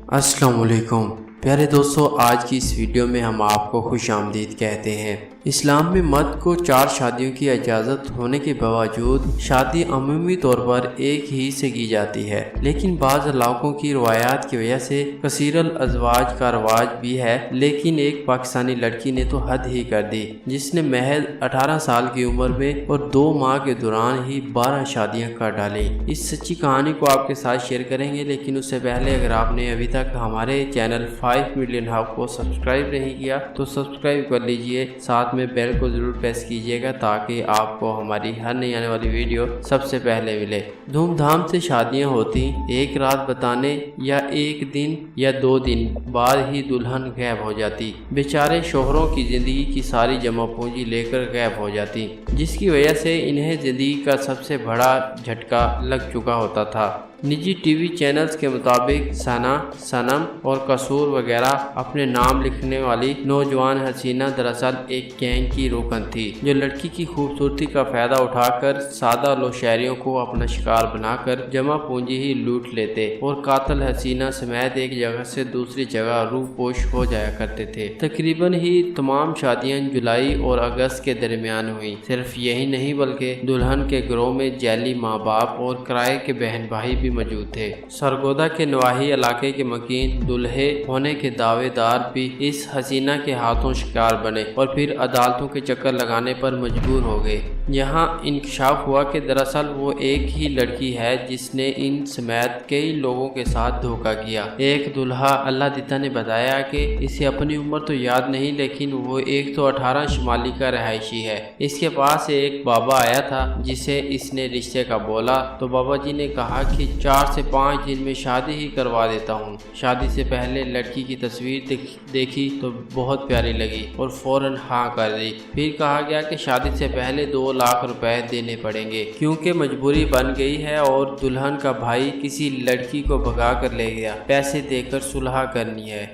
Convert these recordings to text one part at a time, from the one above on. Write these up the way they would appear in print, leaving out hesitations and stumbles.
السلام علیکم پیارے دوستو، آج کی اس ویڈیو میں ہم آپ کو خوش آمدید کہتے ہیں۔ اسلام میں مرد کو 4 شادیوں کی اجازت ہونے کے باوجود شادی عمومی طور پر ایک ہی سے کی جاتی ہے، لیکن بعض علاقوں کی روایات کی وجہ سے کثیر الازواج کا رواج بھی ہے۔ لیکن ایک پاکستانی لڑکی نے تو حد ہی کر دی، جس نے محض 18 سال کی عمر میں اور 2 ماہ کے دوران ہی 12 شادیاں کر ڈالیں۔ اس سچی کہانی کو آپ کے ساتھ شیئر کریں گے، لیکن اس سے پہلے اگر آپ نے ابھی تک ہمارے چینل 5 ملین ہب کو سبسکرائب نہیں کیا تو سبسکرائب کر لیجئے، ساتھ میں بیل کو ضرور پریس کیجئے گا تاکہ آپ کو ہماری ہر نئی آنے والی ویڈیو سب سے پہلے ملے۔ دھوم دھام سے شادیاں ہوتی، ایک رات بتانے یا 1 دن یا 2 دن بعد ہی دلہن غائب ہو جاتی۔ بیچارے شوہروں کی زندگی کی ساری جمع پونجی لے کر غائب ہو جاتی، جس کی وجہ سے انہیں زندگی کا سب سے بڑا جھٹکا لگ چکا ہوتا تھا۔ نجی ٹی وی چینلز کے مطابق ثنا، صنم اور قصور وغیرہ اپنے نام لکھنے والی نوجوان حسینہ دراصل ایک گینگ کی رکن تھی، جو لڑکی کی خوبصورتی کا فائدہ اٹھا کر سادہ لو شہریوں کو اپنا شکار بنا کر جمع پونجی ہی لوٹ لیتے اور قاتل حسینہ سمیت ایک جگہ سے دوسری جگہ روح پوش ہو جایا کرتے تھے۔ تقریباً ہی تمام شادیاں جولائی اور اگست کے درمیان ہوئیں۔ صرف یہی نہیں بلکہ دلہن کے گروہ میں جعلی ماں باپ اور کرائے کے بہن بھائی بھی موجود تھے۔ سرگودا کے نواحی علاقے کے مکین دلہے ہونے کے دعوے دار بھی اس حسینہ کے ہاتھوں شکار بنے اور پھر عدالتوں کے چکر لگانے پر مجبور ہو گئے۔ یہاں انکشاف ہوا کہ دراصل وہ ایک ہی لڑکی ہے جس نے ان سمیت کئی لوگوں کے ساتھ دھوکہ کیا۔ ایک دلہا اللہ دیتا نے بتایا کہ اسے اپنی عمر تو یاد نہیں، لیکن وہ 118 شمالی کا رہائشی ہے۔ اس کے پاس ایک بابا آیا تھا جسے اس نے رشتے کا بولا تو بابا جی نے کہا کہ 4 سے 5 دن میں شادی ہی کروا دیتا ہوں۔ شادی سے پہلے لڑکی کی تصویر دیکھی تو بہت پیاری لگی اور فوراً ہاں کر دی۔ پھر کہا گیا کہ شادی سے پہلے 2 لاکھ روپے دینے پڑیں گے، کیونکہ مجبوری بن گئی ہے اور دلہن کا بھائی کسی لڑکی کو بھگا کر لے گیا، پیسے دے کر صلح کرنی ہے۔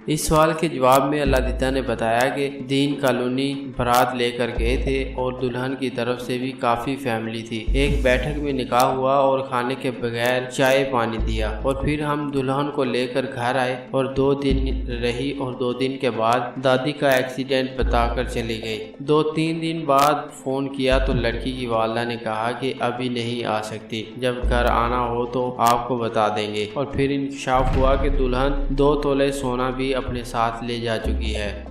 اس سوال کے جواب میں اللہ دیتا نے بتایا کہ دین کالونی بارات لے کر گئے تھے اور دلہن کی طرف سے بھی کافی فیملی تھی۔ ایک بیٹھک میں نکاح ہوا اور کھانے کے بغیر چائے پانی دیا اور پھر ہم دلہن کو لے کر گھر آئے اور 2 دن رہی اور 2 دن کے بعد دادی کا ایکسیڈنٹ بتا کر چلی گئی۔ 2-3 دن بعد فون کیا تو لڑکی کی والدہ نے کہا کہ ابھی نہیں آ سکتی، جب گھر آنا ہو تو آپ کو بتا دیں گے۔ اور پھر انکشاف ہوا کہ دلہن 2 تولے سونا بھی اپنے ساتھ لے جا چکی ہے۔